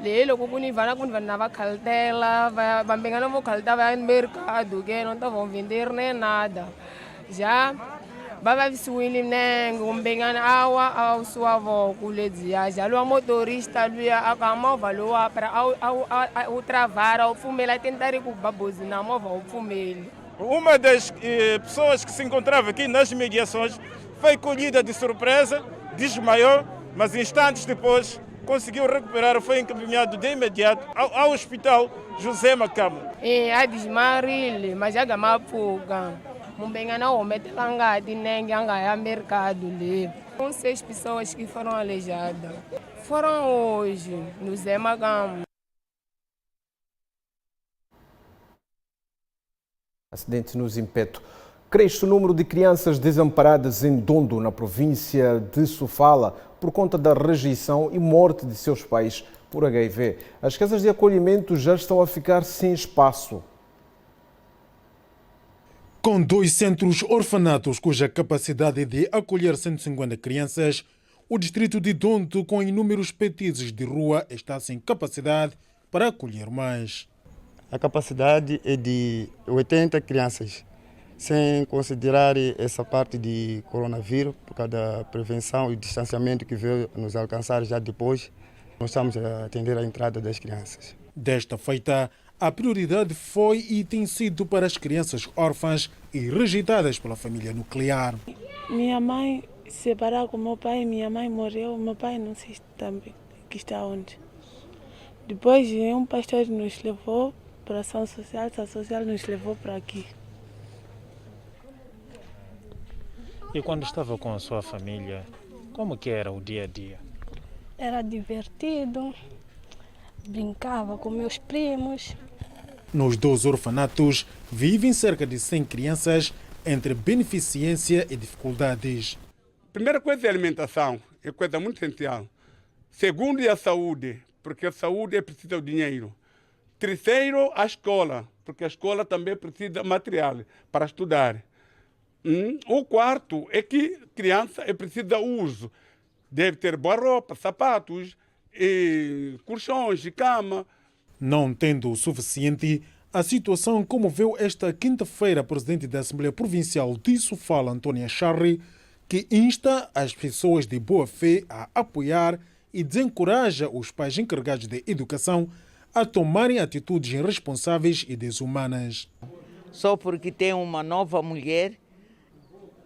Lelo quando vai cartela, vai pegar no cartela, vai no mercado, que não estavam vendendo nem nada. Já vai suíli nengo, bengana awa ao sua avó, culedizia. Já o motorista lui acamou valor para ao travar ao fume, ela tentar recuperar buzina, ao fume. Uma das pessoas que se encontrava aqui nas mediações foi colhida de surpresa, desmaiou, mas instantes depois conseguiu recuperar, foi encaminhado de imediato ao hospital José Macamo. A desmaril, mas já gamou fuga. Com 6 pessoas que foram aleijadas. Foram hoje, no Zé Macamo. Acidente no Zimpeto. Cresce o número de crianças desamparadas em Dondo, na província de Sofala, por conta da rejeição e morte de seus pais por HIV. As casas de acolhimento já estão a ficar sem espaço. Com 2 centros orfanatos cuja capacidade é de acolher 150 crianças, o distrito de Dondo, com inúmeros petizes de rua, está sem capacidade para acolher mais. A capacidade é de 80 crianças sem considerar essa parte de coronavírus, por causa da prevenção e distanciamento que veio nos alcançar já depois, nós estamos a atender a entrada das crianças. Desta feita, a prioridade foi e tem sido para as crianças órfãs e rejeitadas pela família nuclear. Minha mãe se separou com meu pai, minha mãe morreu, meu pai não sei também que está onde. Depois um pastor nos levou para a ação social nos levou para aqui. E quando estava com a sua família, como que era o dia a dia? Era divertido, brincava com meus primos. Nos 2 orfanatos vivem cerca de 100 crianças entre beneficência e dificuldades. Primeira coisa é a alimentação, é coisa muito essencial. Segundo é a saúde, porque a saúde precisa de dinheiro. Terceiro, a escola, porque a escola também precisa de material para estudar. O quarto é que criança precisa de uso. Deve ter boa roupa, sapatos, colchões e cama. Não tendo o suficiente, a situação comoveu esta quinta-feira a presidente da Assembleia Provincial de Sofala, Antônia Charri, que insta as pessoas de boa fé a apoiar e desencoraja os pais encarregados de educação a tomarem atitudes irresponsáveis e desumanas. Só porque tem uma nova mulher,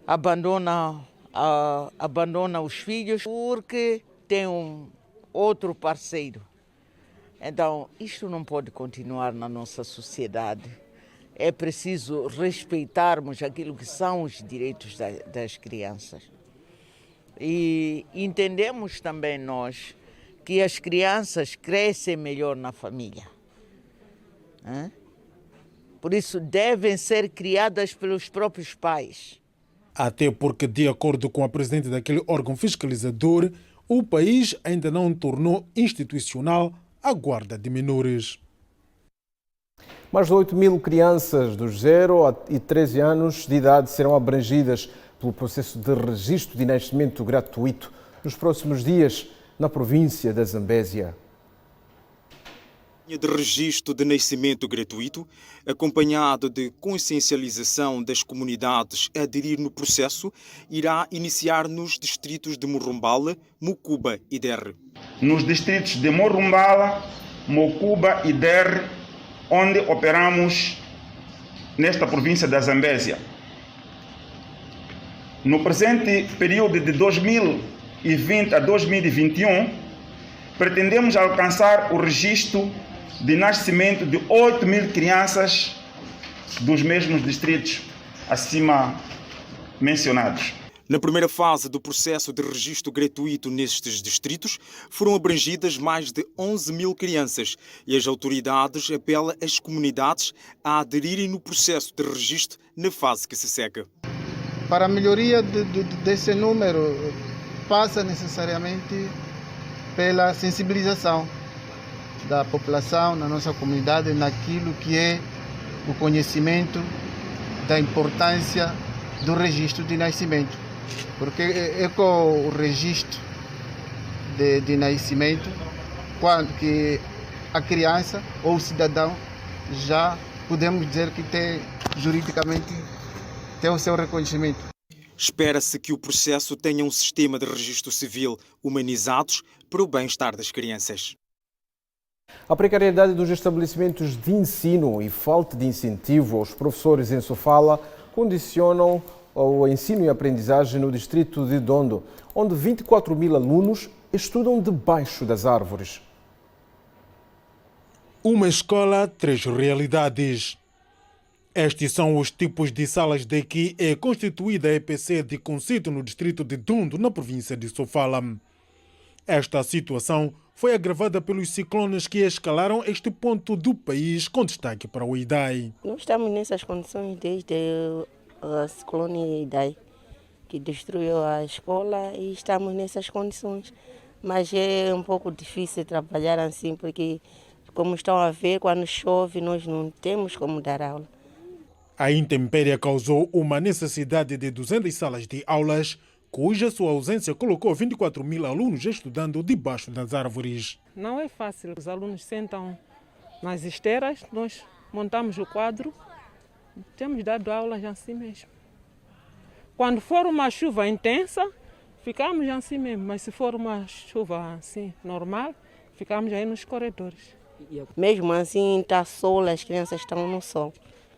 abandona os filhos porque tem outro parceiro. Então, isto não pode continuar na nossa sociedade. É preciso respeitarmos aquilo que são os direitos das crianças. E entendemos também nós que as crianças crescem melhor na família. Por isso, devem ser criadas pelos próprios pais. Até porque, de acordo com a presidente daquele órgão fiscalizador, o país ainda não tornou institucional a guarda de menores. Mais de 8.000 crianças dos 0 a 13 anos de idade serão abrangidas pelo processo de registro de nascimento gratuito nos próximos dias na província da Zambésia. De registro de nascimento gratuito, acompanhado de consciencialização das comunidades a aderir no processo, irá iniciar nos distritos de Morumbala, Mucuba e Derre. Nos distritos de Morumbala, Mucuba e Derre, onde operamos nesta província da Zambésia. No presente período de 2020 a 2021, pretendemos alcançar o registro de nascimento de 8.000 crianças dos mesmos distritos acima mencionados. Na primeira fase do processo de registro gratuito nestes distritos, foram abrangidas mais de 11.000 crianças e as autoridades apelam às comunidades a aderirem no processo de registro na fase que se segue. Para a melhoria desse número, passa necessariamente pela sensibilização da população na nossa comunidade naquilo que é o conhecimento da importância do registro de nascimento. Porque é com o registro de nascimento quando que a criança ou o cidadão já podemos dizer que tem juridicamente tem o seu reconhecimento. Espera-se que o processo tenha um sistema de registro civil humanizados para o bem-estar das crianças. A precariedade dos estabelecimentos de ensino e falta de incentivo aos professores em Sofala condicionam o ensino e aprendizagem no distrito de Dondo, onde 24.000 alunos estudam debaixo das árvores. Uma escola, 3 realidades. Estes são os tipos de salas de que é constituída a EPC de Concito no distrito de Dondo, na província de Sofala. Esta situação foi agravada pelos ciclones que escalaram este ponto do país, com destaque para o Idai. Nós estamos nessas condições desde o ciclone Idai, que destruiu a escola, e estamos nessas condições. Mas é um pouco difícil trabalhar assim, porque, como estão a ver, quando chove nós não temos como dar aula. A intempérie causou uma necessidade de 200 salas de aulas, cuja sua ausência colocou 24.000 alunos estudando debaixo das árvores. Não é fácil. Os alunos sentam nas esteiras, nós montamos o quadro, Temos dado aulas assim mesmo. Quando for uma chuva intensa, ficamos assim mesmo, mas se for uma chuva assim normal, ficamos aí nos corredores. Mesmo assim está sol, as crianças estão no sol,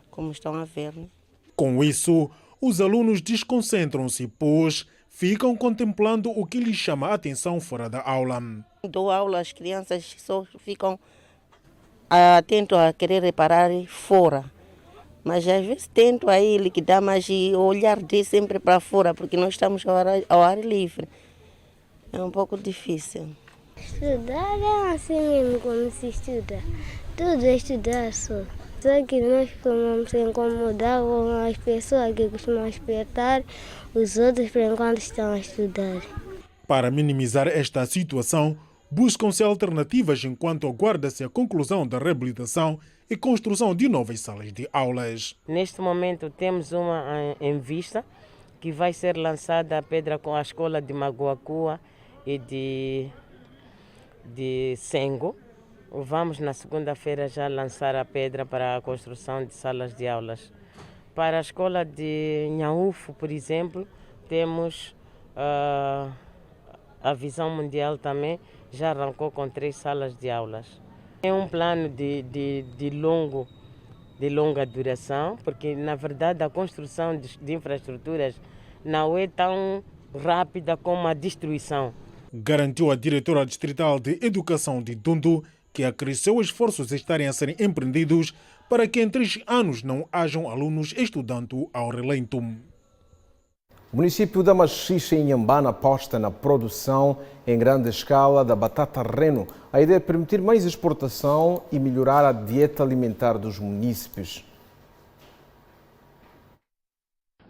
como estão a ver. Né? Com isso, os alunos desconcentram-se, pois ficam contemplando o que lhes chama a atenção fora da aula. Dou aula, as crianças só ficam atentos a querer reparar fora. Mas às vezes tento aí liquidar, mas olhar de sempre para fora, porque nós estamos ao ar livre. É um pouco difícil. Estudar é assim mesmo como se estuda. Tudo é estudar só. Só que nós costumamos incomodar com as pessoas que costumam espertar os outros por enquanto estão a estudar. Para minimizar esta situação, buscam-se alternativas enquanto aguarda-se a conclusão da reabilitação e construção de novas salas de aulas. Neste momento temos uma em vista que vai ser lançada a pedra com a escola de Maguacua e de Sengo. Vamos na segunda-feira já lançar a pedra para a construção de salas de aulas. Para a escola de Nhaúfo, por exemplo, temos a Visão Mundial também, já arrancou com 3 salas de aulas. É um plano de longa duração, porque na verdade a construção de infraestruturas não é tão rápida como a destruição. Garantiu a diretora distrital de Educação de Dundu que acresceu esforços estarem a serem empreendidos para que em 3 anos não hajam alunos estudando ao relento. O município da Machixe, em Inhambane, aposta na produção em grande escala da batata reno. A ideia é permitir mais exportação e melhorar a dieta alimentar dos munícipes.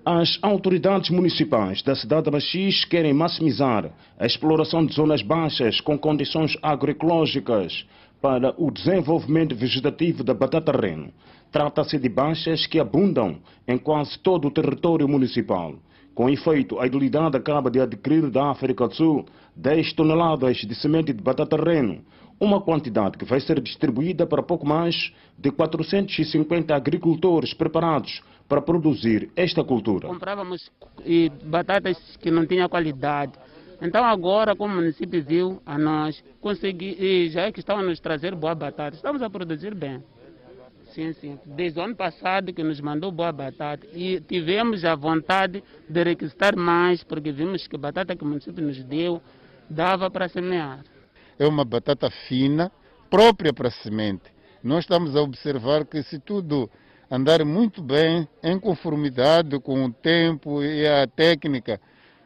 As autoridades municipais da cidade de Machixe querem maximizar a exploração de zonas baixas com condições agroecológicas para o desenvolvimento vegetativo da batata reno. Trata-se de baixas que abundam em quase todo o território municipal. Com efeito, a Idilidade acaba de adquirir da África do Sul 10 toneladas de semente de batata reno, uma quantidade que vai ser distribuída para pouco mais de 450 agricultores preparados para produzir esta cultura. Comprávamos batatas que não tinham qualidade. Então agora, como o município viu a nós, já é que estão a nos trazer boa batata, estamos a produzir bem. Sim, sim. Desde o ano passado que nos mandou boa batata e tivemos a vontade de requisitar mais, porque vimos que a batata que o município nos deu dava para semear. É uma batata fina, própria para semente. Nós estamos a observar que se tudo andar muito bem, em conformidade com o tempo e a técnica,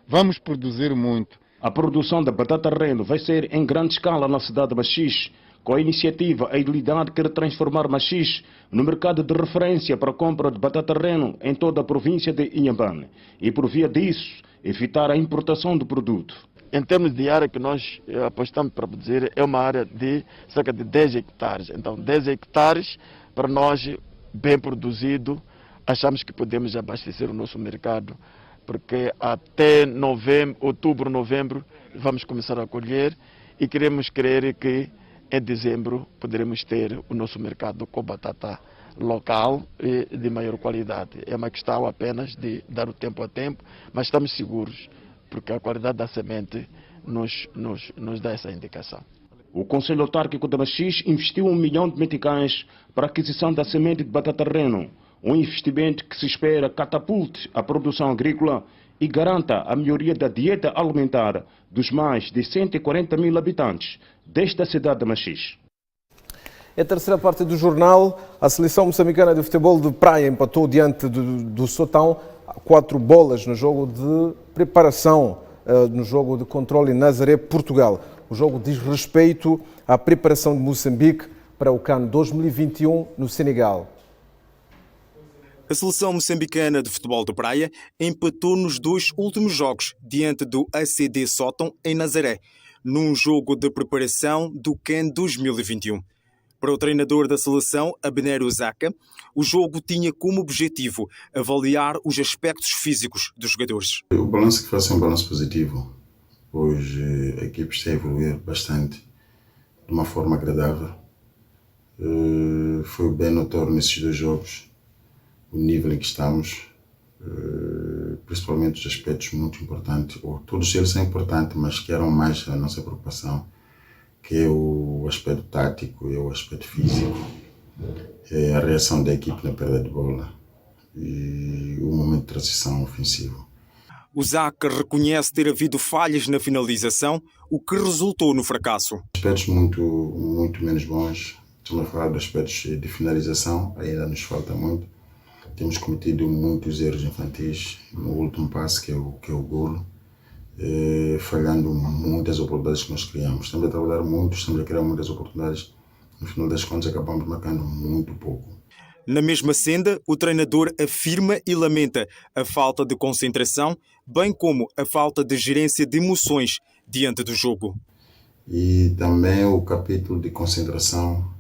vamos produzir muito. A produção da batata reno vai ser em grande escala na cidade de Machixe. Com a iniciativa, a Idilidade quer transformar Machixe no mercado de referência para a compra de batata reno em toda a província de Inhambane e, por via disso, evitar a importação do produto. Em termos de área que nós apostamos para produzir, é uma área de cerca de 10 hectares. Então, 10 hectares, para nós, bem produzido, achamos que podemos abastecer o nosso mercado, porque até outubro, novembro, vamos começar a colher e queremos crer que em dezembro poderemos ter o nosso mercado com batata local e de maior qualidade. É uma questão apenas de dar o tempo a tempo, mas estamos seguros, porque a qualidade da semente nos dá essa indicação. O Conselho Autárquico de Machixe investiu 1 milhão de meticais para a aquisição da semente de batata reno, um investimento que se espera catapulte a produção agrícola e garanta a melhoria da dieta alimentar dos mais de 140 mil habitantes desta cidade de Machixe. É a terceira parte do jornal. A seleção moçambicana de futebol de praia empatou diante do Sotão 4 bolas no jogo de preparação, no jogo de controle em Nazaré, Portugal. O jogo diz respeito à preparação de Moçambique para o CAN 2021 no Senegal. A seleção moçambicana de futebol de praia empatou nos 2 últimos jogos diante do ACD Sótão em Nazaré, num jogo de preparação do CAN 2021. Para o treinador da seleção, Abner Uzaka, o jogo tinha como objetivo avaliar os aspectos físicos dos jogadores. O balanço que faço é um balanço positivo, pois a equipe está a evoluir bastante, de uma forma agradável. Foi bem notório nesses 2 jogos o nível em que estamos, principalmente os aspectos muito importantes, ou todos eles são importantes, mas que eram mais a nossa preocupação, que é o aspecto tático e o aspecto físico, é a reação da equipe na perda de bola e o momento de transição ofensivo. O ZAC reconhece ter havido falhas na finalização, o que resultou no fracasso. Aspectos muito menos bons. Estamos a falar de aspectos de finalização, ainda nos falta muito. Temos cometido muitos erros infantis no último passe, que é o golo, falhando muitas oportunidades que nós criamos. Estamos a trabalhar muito, estamos a criar muitas oportunidades. No final das contas, acabamos marcando muito pouco. Na mesma senda, o treinador afirma e lamenta a falta de concentração, bem como a falta de gerência de emoções diante do jogo. E também o capítulo de concentração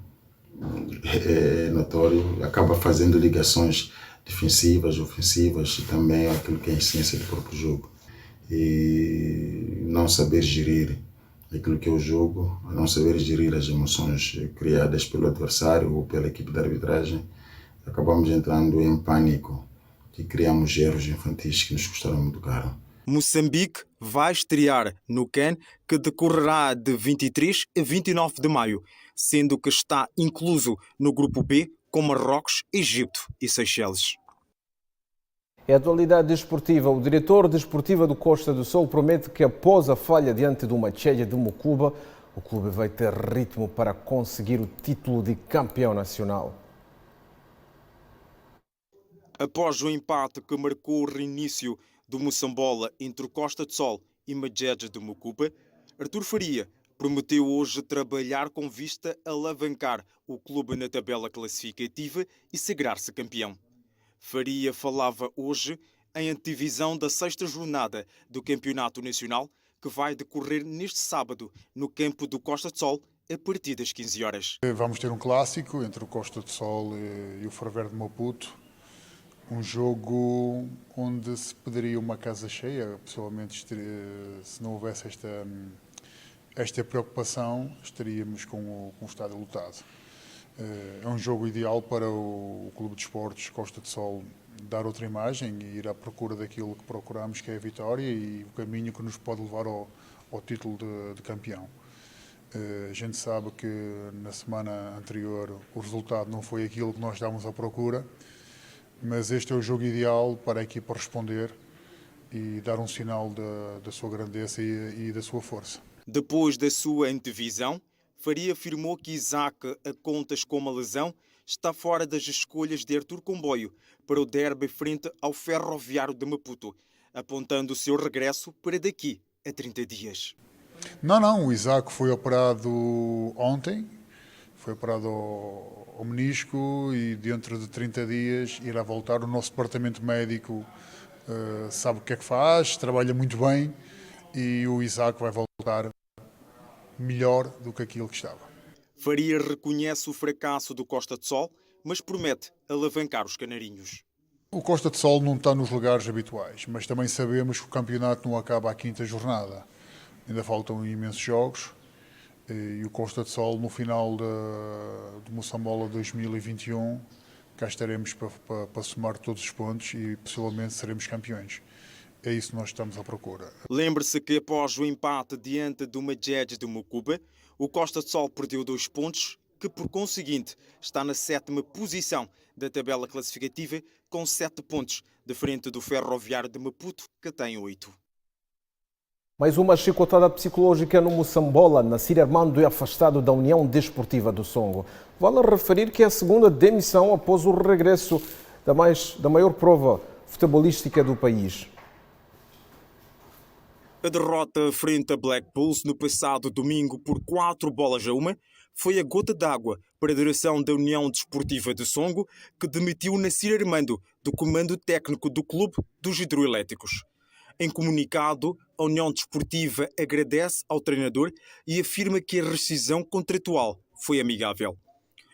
é notório, acaba fazendo ligações defensivas, ofensivas e também aquilo que é a essência do próprio jogo. E não saber gerir aquilo que é o jogo, não saber gerir as emoções criadas pelo adversário ou pela equipe de arbitragem, acabamos entrando em pânico e criamos erros infantis que nos custaram muito caro. Moçambique vai estrear no CAN, que decorrerá de 23 a 29 de maio, sendo que está incluso no grupo B com Marrocos, Egito e Seychelles. É a atualidade desportiva. O diretor desportivo do Costa do Sol promete que após a falha diante do Machedja de Mucuba, o clube vai ter ritmo para conseguir o título de campeão nacional. Após o empate que marcou o reinício do Moçambola entre o Costa do Sol e Machedja de Mucuba, Artur Faria prometeu hoje trabalhar com vista a alavancar o clube na tabela classificativa e sagrar-se campeão. Faria falava hoje em antevisão da 6ª jornada do Campeonato Nacional, que vai decorrer neste sábado no campo do Costa do Sol a partir das 15 horas. Vamos ter um clássico entre o Costa do Sol e o Ferroviário de Maputo. Um jogo onde se pediria uma casa cheia, possivelmente se não houvesse esta preocupação, estaríamos com o estádio lotado. É um jogo ideal para o Clube de Esportes Costa do Sol dar outra imagem e ir à procura daquilo que procuramos, que é a vitória e o caminho que nos pode levar ao título de campeão. A gente sabe que na semana anterior o resultado não foi aquilo que nós estávamos à procura, mas este é o jogo ideal para a equipa responder e dar um sinal da sua grandeza e da sua força. Depois da sua antevisão, Faria afirmou que Isaac, a contas com uma lesão, está fora das escolhas de Artur Comboio para o derby frente ao Ferroviário de Maputo, apontando o seu regresso para daqui a 30 dias. Não, o Isaac foi operado ontem, foi operado ao menisco e dentro de 30 dias irá voltar. O nosso departamento médico sabe o que é que faz, trabalha muito bem e o Isaac vai voltar melhor do que aquilo que estava. Faria reconhece o fracasso do Costa do Sol, mas promete alavancar os canarinhos. O Costa do Sol não está nos lugares habituais, mas também sabemos que o campeonato não acaba à 5ª jornada. Ainda faltam imensos jogos e o Costa do Sol, no final do Moçambola 2021, cá estaremos para somar todos os pontos e possivelmente seremos campeões. É isso que nós estamos à procura. Lembre-se que após o empate diante do Machedja de Mucuba, o Costa do Sol perdeu 2 pontos, que por conseguinte está na 7ª posição da tabela classificativa com 7 pontos, de frente do Ferroviário de Maputo, que tem 8. Mais uma chicotada psicológica no Moçambola. Nassir Armando é afastado da União Desportiva do Songo. Vale referir que é a 2ª demissão após o regresso da maior prova futebolística do país. A derrota frente a Black Bulls no passado domingo por 4-1 foi a gota d'água para a direção da União Desportiva de Songo, que demitiu Nassir Armando do comando técnico do clube dos hidroelétricos. Em comunicado, a União Desportiva agradece ao treinador e afirma que a rescisão contratual foi amigável.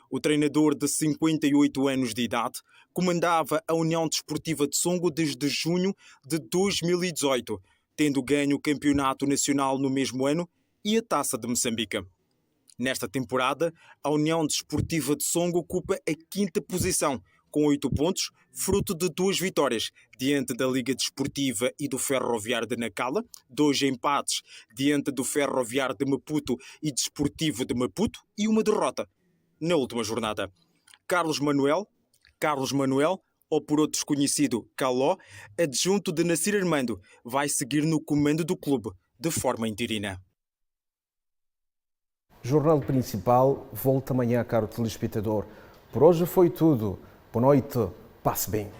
O treinador de 58 anos de idade comandava a União Desportiva de Songo desde junho de 2018, tendo ganho o Campeonato Nacional no mesmo ano e a Taça de Moçambique. Nesta temporada, a União Desportiva de Songo ocupa a 5ª posição, com 8 pontos, fruto de 2 vitórias diante da Liga Desportiva e do Ferroviário de Nacala, 2 empates diante do Ferroviário de Maputo e Desportivo de Maputo e uma derrota na última jornada. Carlos Manuel, ou por outros conhecido Caló, adjunto de Nassir Armando, vai seguir no comando do clube de forma interina. Jornal Principal volta amanhã, caro telespectador. Por hoje foi tudo. Boa noite, passe bem.